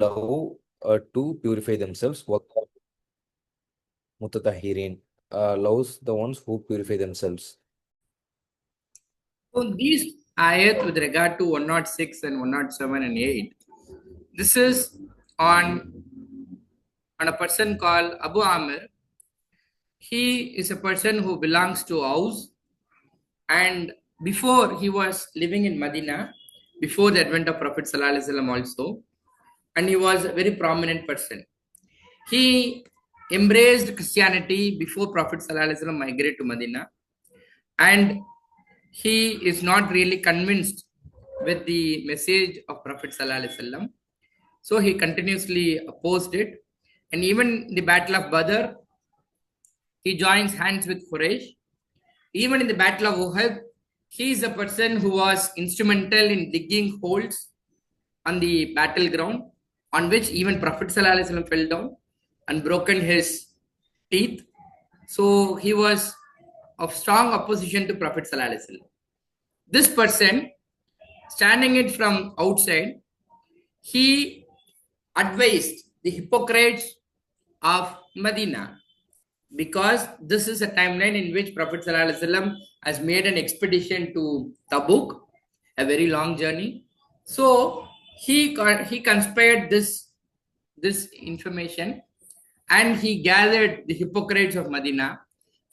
allow to purify themselves. Mutatahirin allows the ones who purify themselves. So these ayat with regard to 106 and 107 and 8, this is on a person called Abu Amir. He is a person who belongs to Aus, and before he was living in Medina, before the advent of Prophet Sallallahu Alaihi Wasallam also, and he was a very prominent person. He embraced Christianity before Prophet Sallallahu Alaihi Wasallam migrated to Medina, and he is not really convinced with the message of Prophet Sallallahu Alaihi Wasallam. So he continuously opposed it. And even the Battle of Badr, he joins hands with Quraysh. Even in the Battle of Uhud, he is a person who was instrumental in digging holes on the battleground, on which even Prophet Sallallahu Alaihi Wasallam fell down and broken his teeth. So he was of strong opposition to Prophet Sallallahu Alaihi Wasallam. This person, standing it from outside, he advised the hypocrites of Medina, because this is a timeline in which Prophet Sallallahu Alaihi Wasallam has made an expedition to Tabuk, a very long journey. So he conspired this information, and he gathered the hypocrites of Medina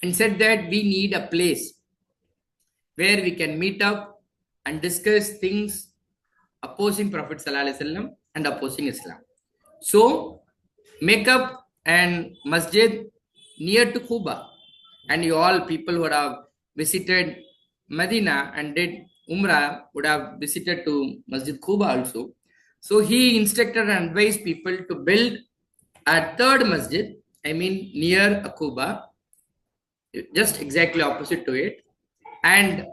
and said that we need a place where we can meet up and discuss things opposing Prophet Sallallahu Alaihi Wasallam and opposing Islam. So make up an masjid near to Quba, and you all people who have visited Medina and did Umrah would have visited to Masjid Quba also. So he instructed and advised people to build a third masjid, I mean near Quba, just exactly opposite to it, and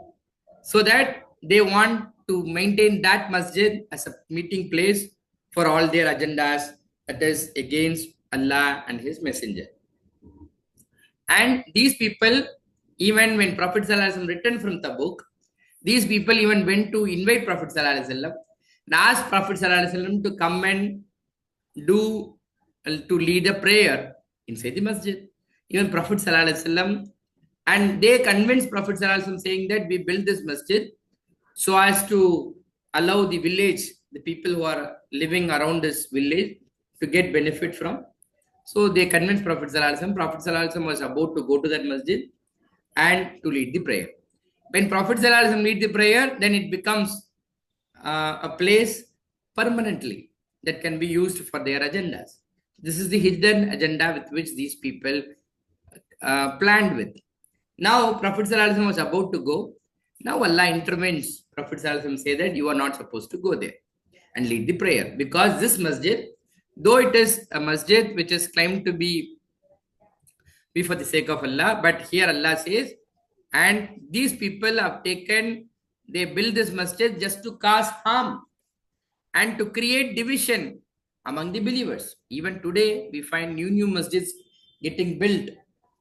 so that they want to maintain that masjid as a meeting place for all their agendas, that is against Allah and His Messenger. And these people, even when Prophet Sallallahu Alaihi Wasallam returned from Tabuk, these people even went to invite Prophet Sallallahu Alaihi Wasallam and asked Prophet Sallallahu Alaihi Wasallam to come and to lead a prayer inside the masjid. Even Prophet Sallallahu Alaihi Wasallam, and they convinced Prophet Sallallahu Alaihi Wasallam, saying that we built this masjid so as to allow the village, the people who are living around this village, to get benefit from. So they convinced Prophet Sallallahu Alaihi Wasallam. Prophet Sallallahu Alaihi Wasallam was about to go to that masjid and to lead the prayer. When Prophet Sallallahu Alaihi Wasallam lead the prayer, then it becomes a place permanently that can be used for their agendas. This is the hidden agenda with which these people planned with. Now Prophet Sallallahu Alaihi Wasallam was about to go. Now Allah intervenes. Prophet Sallallahu Alaihi Wasallam say that you are not supposed to go there and lead the prayer, because this masjid, though it is a masjid which is claimed to be for the sake of Allah, but here Allah says, and these people have taken, they build this masjid just to cause harm and to create division among the believers. Even today, we find new masjids getting built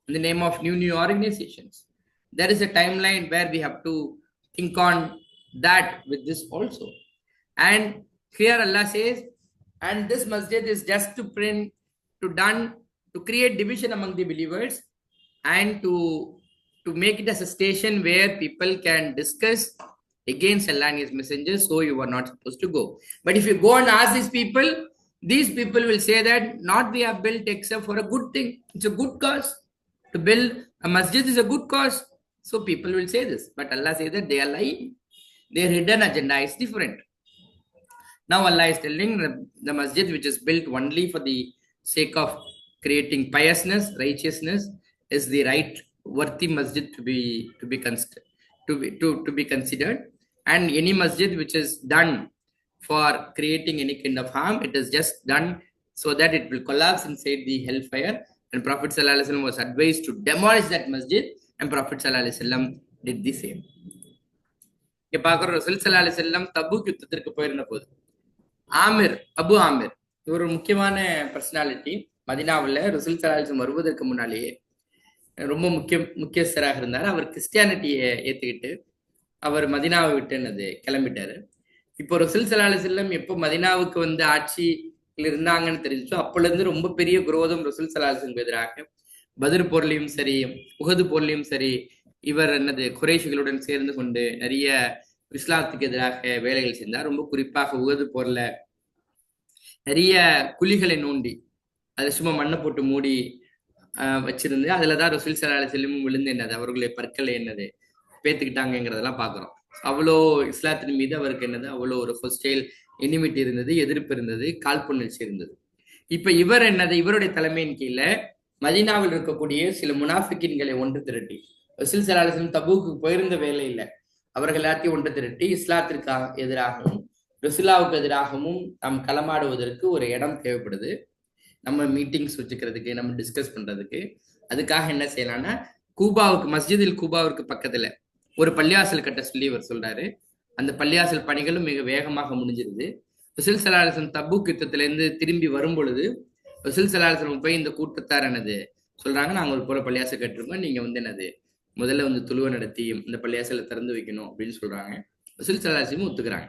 in the name of new organizations. There is a timeline where we have to think on that with this also. And here Allah says, and this masjid is just to create division among the believers, and to make it as a station where people can discuss against Allah and His messengers. So you are not supposed to go. But if you go and ask these people will say that not we have built except for a good thing. It's a good cause. To build a masjid is a good cause. So people will say this. But Allah says that they are lying. Their hidden agenda is different. Now Allah is telling the masjid which is built only for the sake of creating piousness, righteousness, is the right worthy masjid to be considered. And any masjid which is done for creating any kind of harm, it is just done so that it will collapse inside the hellfire. And Prophet Sallallahu Alaihi Wasallam was advised to demolish that masjid, and Prophet Sallallahu Alaihi Wasallam did the same. Rasul Sallallahu Alaihi Wasallam Tabuk யுத்தத்திற்கு போயிருந்த போது அபு ஆமிர் இவர் ஒரு முக்கியமான personality. மதினாவில் ரசூல் ஸல்லல்லாஹு அலைஹி வஸல்லம் வருவதற்கு முன்னாலேயே ரொம்ப முக்கியஸ்தராக இருந்தார். அவர் கிறிஸ்டியானிட்டியை ஏற்றுக்கிட்டு அவர் மதினாவை விட்டு கிளம்பிட்டாரு. இப்போ ரசூல் ஸல்லல்லாஹு அலைஹி வஸல்லம் எப்போ மதினாவுக்கு வந்து ஆட்சி இருந்தாங்கன்னு தெரிஞ்சு அப்பல இருந்து ரொம்ப பெரிய குரோதம் ரசூல் ஸல்லல்லாஹு எதிராக பத்ர் போர்லயும் சரி, உஹது போர்லயும் சரி, இவர் குறைஷிகளுடன் சேர்ந்து கொண்டு நிறைய இஸ்லாத்துக்கு எதிராக வேலைகள் செஞ்சார். ரொம்ப குறிப்பாக உஹது போர்ல நிறைய குழிகளை நோண்டி அதை சும்மா மண்ணை போட்டு மூடி வச்சிருந்து அதுலதான் ரசூல் ஸல்லல்லாஹு அலைஹி வஸல்லம் விழுந்து அவர்களுடைய பற்களை பேத்துக்கிட்டாங்கிறதெல்லாம் பாக்குறோம். அவ்வளோ இஸ்லாத்தின் மீது அவருக்கு அவ்வளோ ஒரு ஹொஸ்டைல் எனிமிட்டி இருந்தது, எதிர்ப்பு இருந்தது, காழ்ப்புணர்ச்சி இருந்தது. இப்ப இவர் இவருடைய தலைமையின் கீழே மதீனாவில் இருக்கக்கூடிய சில முனாஃபிக்கின்களை ஒன்று திரட்டி, ரசூல் ஸல்லல்லாஹு அலைஹி வஸல்லம் தபூக்கு போயிருந்த வேலையில அவர்கள் எல்லாத்தையும் ஒன்று திரட்டி இஸ்லாத்திற்கு எதிராகவும் ரசூலுல்லாஹ்வுக்கு எதிராகவும் நாம் களமாடுவதற்கு ஒரு இடம் தேவைப்படுது. நம்ம மீட்டிங்ஸ் வச்சுக்கிறதுக்கு, நம்ம டிஸ்கஸ் பண்றதுக்கு. அதுக்காக என்ன செய்யலாம்னா, கூபாவுக்கு மஸ்ஜிதில் கூபாவிற்கு பக்கத்துல ஒரு பள்ளியாசல் கட்ட சொல்லி இவர் சொல்றாரு. அந்த பள்ளியாசல் பணிகளும் மிக வேகமாக முடிஞ்சிருது. ரசூல் ஸல்லல்லாஹு அலைஹி வஸல்லம் தபூக் யுத்தத்திலிருந்து திரும்பி வரும் பொழுது ரசூல் ஸல்லல்லாஹு அலைஹி வஸல்லம் போய் இந்த கூட்டத்தார் சொல்றாங்க, நாங்க ஒரு போல பள்ளியாசல் கட்டிருக்கோம், நீங்க முதல்ல துளுவை நடத்தி இந்த பள்ளியாசலை திறந்து வைக்கணும் அப்படின்னு சொல்றாங்க. ரசூல் ஸல்லல்லாஹு அலைஹி வஸல்லம் ஒத்துக்கிறாங்க.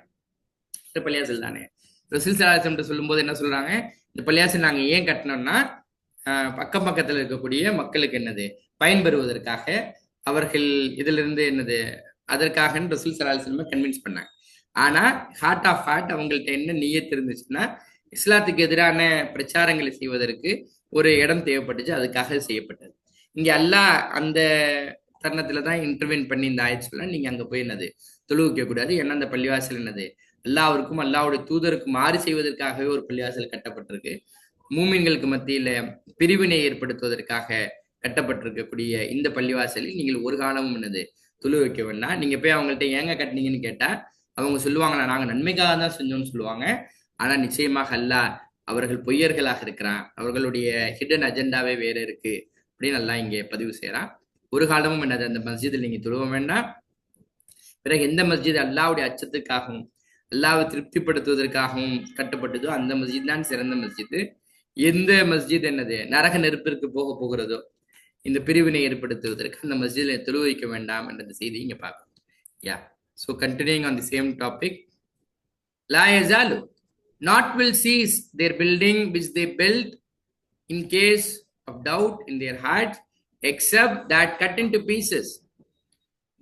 இந்த பள்ளியாசல் தானே. ரசூல் ஸல்லல்லாஹு அலைஹி வஸல்லம் சொல்லும் போது என்ன சொல்றாங்க, இந்த பள்ளியாசல் நாங்க ஏன் கட்டினோம்னா அக்கம் பக்கத்துல இருக்கக்கூடிய மக்களுக்கு பயன்பெறுவதற்காக, அவர்கள் இதுல இருந்து அதற்காக ரசூல் ஸல்லல்லாஹு அலைஹி வஸல்லம் கன்வின்ஸ் பண்ணாங்க. ஆனா ஹார்ட் ஆஃப் ஹார்ட் அவங்கள்ட்ட என்ன நியத்து இருந்துச்சுன்னா, இஸ்லாத்துக்கு எதிரான பிரச்சாரங்களை செய்வதற்கு ஒரு இடம் தேவைப்பட்டுச்சு, அதுக்காக செய்யப்பட்டது. இங்க அல்லாஹ் அந்த தருணத்துலதான் இன்டர்வென் பண்ணி இந்த ஆயிடுச்சுல, நீங்க அங்க போய் தொழுவிக்க கூடாது. ஏன்னா அந்த பள்ளிவாசல் அல்லாஹ்விற்கும் அல்லாஹ்வுடைய தூதருக்கு மாறு செய்வதற்காகவே ஒரு பள்ளிவாசல் கட்டப்பட்டிருக்கு. மூமின்களுக்கு மத்தியில பிரிவினை ஏற்படுத்துவதற்காக கட்டப்பட்டிருக்கக்கூடிய இந்த பள்ளிவாசலில் நீங்கள் ஒரு காலமும் துளு வைக்க வேண்டாம். நீங்க போய் அவங்கள்ட்ட ஏங்க கட்டினீங்கன்னு கேட்டா அவங்க சொல்லுவாங்களா, நாங்க நன்மைக்காக தான் செஞ்சோம்னு சொல்லுவாங்க. ஆனா நிச்சயமாக அல்லாஹ் அவர்கள் பொய்யர்களாக இருக்கிறான், அவர்களுடைய ஹிடன் அஜெண்டாவே வேற இருக்கு அப்படின்னு அல்லாஹ் இங்கே பதிவு செய்யறான். ஒரு காலமும் அந்த மஸ்ஜிதில் நீங்க தொழுவ வேண்டாம். பிறகு எந்த மஸ்ஜித் அல்லாஹ்வுடைய அச்சத்துக்காகவும் அல்லாஹ்வை திருப்திப்படுத்துவதற்காகவும் கட்டப்பட்டதோ அந்த மஸ்ஜித் தான் சிறந்த மஸ்ஜித். எந்த மஸ்ஜித் நரக நெருப்பிற்கு போகிறதோ, இந்த பிரிவினை ஏற்படுத்துவதற்கு அந்த மஸ்ஜிதில் தொழு வைக்க வேண்டாம் என்ற செய்தி இங்க பார்க்கணும். யா, so continuing on the same topic, la yazalu, not will cease their building which they built in case of doubt in their hearts, except that cut into pieces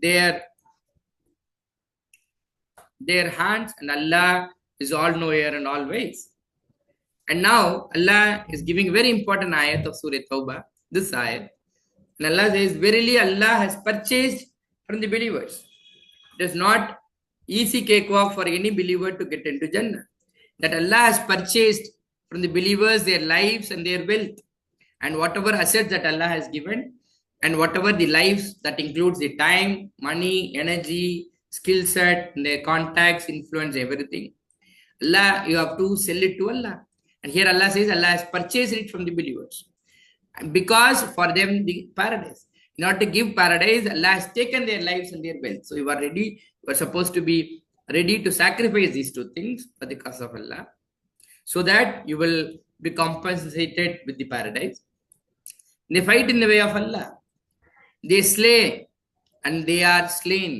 their hands, and Allah is all knower and all ways. And now Allah is giving very important ayat of Surah Tawbah, this ayat. And Allah says, verily Allah has purchased from the believers. It is not easy cakewalk for any believer to get into Jannah. That Allah has purchased from the believers their lives and their wealth. And whatever assets that Allah has given, and whatever the lives, that includes the time, money, energy, skill set, their contacts, influence, everything. Allah, you have to sell it to Allah. And here Allah says Allah has purchased it from the believers. Because for them the paradise. In order to give paradise, Allah has taken their lives and their wealth. So you are ready, you are supposed to be ready to sacrifice these two things for the cause of Allah, so that you will be compensated with the paradise. They fight in the way of Allah. They slay and they are slain.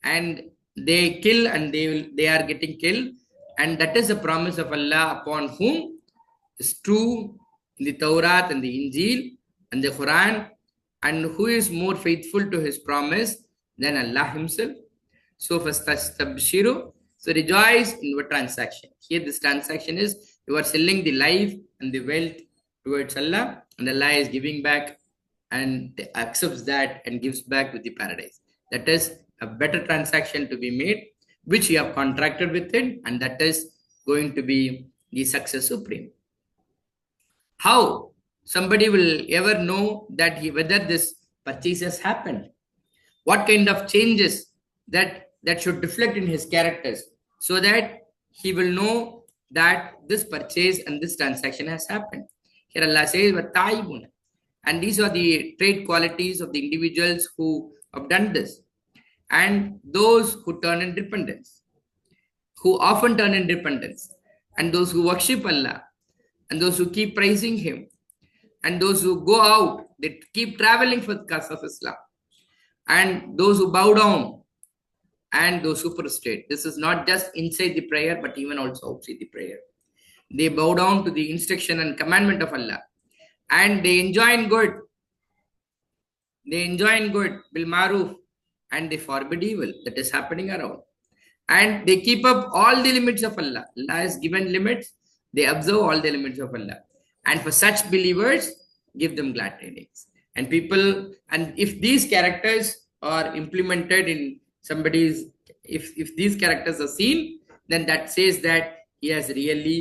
And they kill and they are getting killed. And that is the promise of Allah upon whom is true in the Torah and the Injil and the Quran. And who is more faithful to his promise than Allah himself? So fastabshiru, so rejoice in your transaction. Here this transaction is, you are selling the life and the wealth towards Allah, and Allah is giving back and accepts that and gives back with the paradise. That is a better transaction to be made, which you have contracted with it, and that is going to be the success supreme. How somebody will ever know that whether this purchase has happened? What kind of changes that should reflect in his characters, so that he will know that this purchase and this transaction has happened? Here Allah says, وَالتَّائِبُونَ, and these are the trait qualities of the individuals who have done this. And those who turn in repentance, who often turn in repentance, and those who worship Allah, and those who keep praising him, and those who go out, they keep traveling for the cause of Islam, and those who bow down, and those who prostrate. This is not just inside the prayer, but even also outside the prayer. They bow down to the instruction and commandment of Allah. And they enjoin good. They enjoin good, bil maruf, and they forbid evil that is happening around. And they keep up all the limits of Allah. Allah has given limits. They observe all the limits of Allah. And for such believers, give them glad tidings. And people, and if these characters are implemented in somebody's, if these characters are seen, then that says that he has really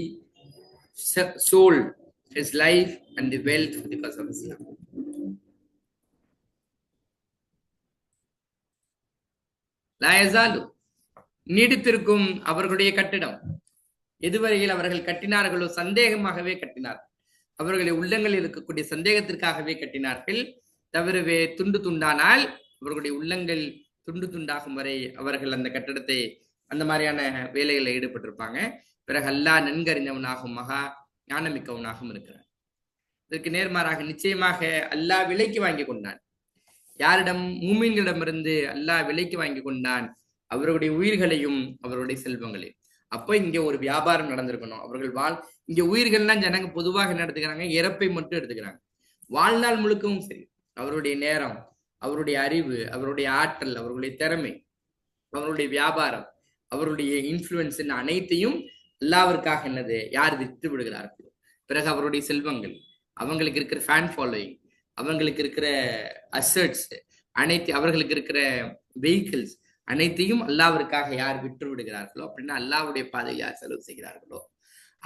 sold his life and the wealth for the cause of Islam. லா யஸாலு, நீடித்திருக்கும் அவர்களுடைய கட்டிடம். எதுவரையில் அவர்கள் கட்டினார்களோ சந்தேகமாகவே கட்டினார். அவர்களுடைய உள்ளங்களில் இருக்கக்கூடிய சந்தேகத்திற்காகவே கட்டினார்கள். தவிரவே துண்டு துண்டானால் அவர்களுடைய உள்ளங்கள் துண்டு துண்டாகும் வரை அவர்கள் அந்த கட்டிடத்தை அந்த மாதிரியான வேலைகளில் ஈடுபட்டிருப்பாங்க. பிறகு அல்லாஹ் நன்கறிந்தவனாகவும் மகா ஞானமிக்கவனாகவும் இருக்கிறார். இதற்கு நேர்மாறாக நிச்சயமாக அல்லாஹ் விலைக்கு வாங்கி கொண்டான். யாரிடம்? மூமின்களிடமிருந்து அல்லாஹ் விலைக்கு வாங்கி கொண்டான் அவர்களுடைய உயிர்களையும் அவருடைய செல்வங்களையும். அப்போ இங்க ஒரு வியாபாரம் நடந்திருக்கணும். அவர்கள் இங்க உயிர்கள்லாம் ஜனங்க பொதுவாக என்ன எடுத்துக்கிறாங்க? இறப்பை மட்டும் எடுத்துக்கிறாங்க. வாழ்நாள் முழுக்கவும் சரி, அவருடைய நேரம், அவருடைய அறிவு, அவருடைய ஆற்றல், அவர்களுடைய திறமை, அவருடைய வியாபாரம், அவருடைய இன்ஃப்ளூயன்ஸ் அனைத்தையும் அல்லாவிற்காக என்னது யார் விற்று விடுகிறார்களோ, பிறகு அவருடைய செல்வங்கள், அவங்களுக்கு இருக்கிற ஃபேன் ஃபாலோயிங், அவங்களுக்கு இருக்கிற அசட்ஸ் அனைத்து, அவர்களுக்கு இருக்கிற வெஹிக்கிள்ஸ் அனைத்தையும் அல்லாவிற்காக யார் விற்று விடுகிறார்களோ, அப்படின்னா அல்லாவுடைய பாதை யார் செலவு செய்கிறார்களோ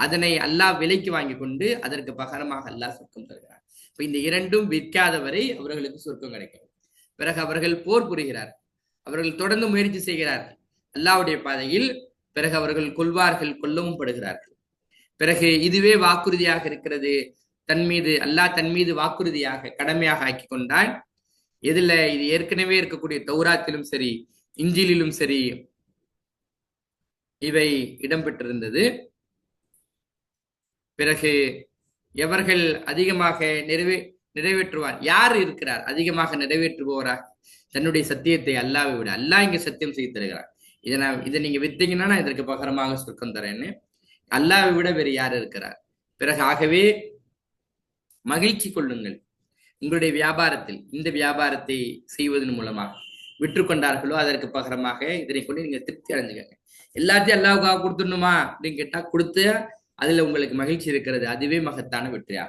அதனை அல்லாஹ் விலைக்கு வாங்கி கொண்டு அதற்கு பகரமாக அல்லாஹ் சொர்க்கம் தருகிறார். இப்ப இந்த இரண்டும் விற்காதவரை அவர்களுக்கு சொர்க்கம் கிடைக்கும். பிறகு அவர்கள் போர் புரிகிறார்கள், அவர்கள் தொடர்ந்து முயற்சி செய்கிறார்கள் அல்லாஹ்வுடைய பாதையில். பிறகு அவர்கள் கொல்வார்கள், கொல்லவும் படுகிறார்கள். பிறகு இதுவே வாக்குறுதியாக இருக்கிறது தன் மீது, அல்லாஹ் தன் மீது வாக்குறுதியாக கடமையாக ஆக்கி கொண்டான். எதுல? இது ஏற்கனவே இருக்கக்கூடிய தௌராத்திலும் சரி இஞ்சிலும் சரி இவை இடம்பெற்றிருந்தது. பிறகு எவர்கள் அதிகமாக நிறைவேற்றுவார்? யார் இருக்கிறார் அதிகமாக நிறைவேற்றுபவராக? தன்னுடைய சத்தியத்தை அல்லாவை விட. அல்லாஹ் இங்க சத்தியம் செய்து தருகிறார். இதை நீங்க வித்தீங்கன்னா இதற்கு பகரமாக சொர்க்கம் தரேன்னு. அல்லாவை விட வேறு யார் இருக்கிறார்? பிறகு ஆகவே மகிழ்ச்சி கொள்ளுங்கள் உங்களுடைய வியாபாரத்தில். இந்த வியாபாரத்தை செய்வதன் மூலமாக விற்றுக்கொண்டார்களோ அதற்கு பகரமாக இதனை கொண்டு நீங்க திருப்தி அடைஞ்சுக்கங்க. எல்லாத்தையும் அல்லாவுக்காக கொடுத்துடணுமா அப்படின்னு கேட்டா கொடுத்து அதுல உங்களுக்கு மகிழ்ச்சி இருக்கிறது, அதுவே மகத்தான வெற்றியா.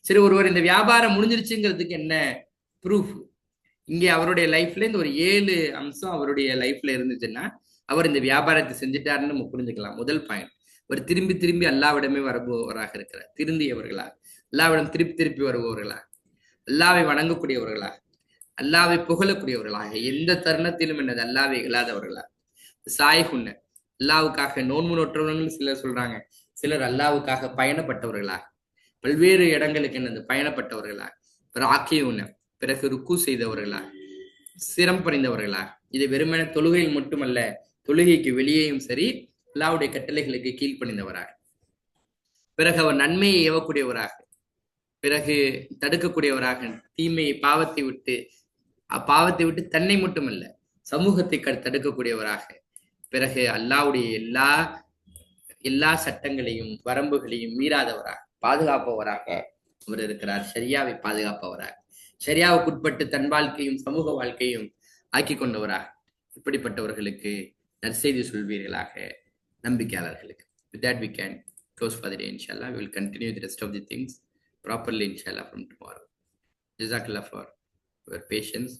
சரி, ஒருவர் இந்த வியாபாரம் முடிஞ்சிருச்சுங்கிறதுக்கு என்ன ப்ரூஃப்? இங்கே அவருடைய லைஃப்ல இந்த ஒரு 7 அம்சம் அவருடைய லைஃப்ல இருந்துச்சுன்னா அவர் இந்த வியாபாரத்தை செஞ்சுட்டாருன்னு நம்ம புரிஞ்சுக்கலாம். முதல் பாயிண்ட், அவர் திரும்பி திரும்பி அல்லாவிடமே வருபவராக இருக்கிறார். திருந்தியவர்களா, அல்லாவிடம் திருப்பி திருப்பி வருபவர்களா, அல்லாவை வணங்கக்கூடியவர்களா, அல்லாவை புகழக்கூடியவர்களாக, எந்த தருணத்திலும் என்னது அல்லாவை இல்லாதவர்களா, சாய்குன்ன அல்லாவுக்காக நோன்பு நோற்றவர்கள் சிலர் சொல்றாங்க, சிலர் அல்லாவுக்காக பயணப்பட்டவர்களா, பல்வேறு இடங்களுக்கு என்னது பயணப்பட்டவர்களா, ராக்கியுன்ன பிறகு ருக்கு செய்தவர்களா, சிரம் பறிந்தவர்களா. இது வெறுமன தொழுகையில் மட்டுமல்ல, தொழுகைக்கு வெளியேயும் சரி அல்லாவுடைய கட்டளைகளுக்கு கீழ்ப்பணிந்தவராக. பிறகு அவர் நன்மையை ஏவக்கூடியவராக, பிறகு தடுக்கக்கூடியவராக, தீமையை பாவத்தை விட்டு தன்னை மட்டுமல்ல சமூகத்தை தடுக்கக்கூடியவராக. பிறகு அல்லாவுடைய எல்லா சட்டங்களையும் வரம்புகளையும் மீறாதவராக, பாதுகாப்பவராக அவர் இருக்கிறார். ஷரியாவை பாதுகாப்பவராக, ஷரியாவுக்குட்பட்டு தன் வாழ்க்கையும் சமூக வாழ்க்கையும் ஆக்கி கொண்டவராக. இப்படிப்பட்டவர்களுக்கு நற்செய்தி சொல்வீர்களாக நம்பிக்கையாளர்களுக்கு. With that we can close for the day, inshallah. We will continue the rest of the things properly, inshallah, from tomorrow. Jazakallah for your patience.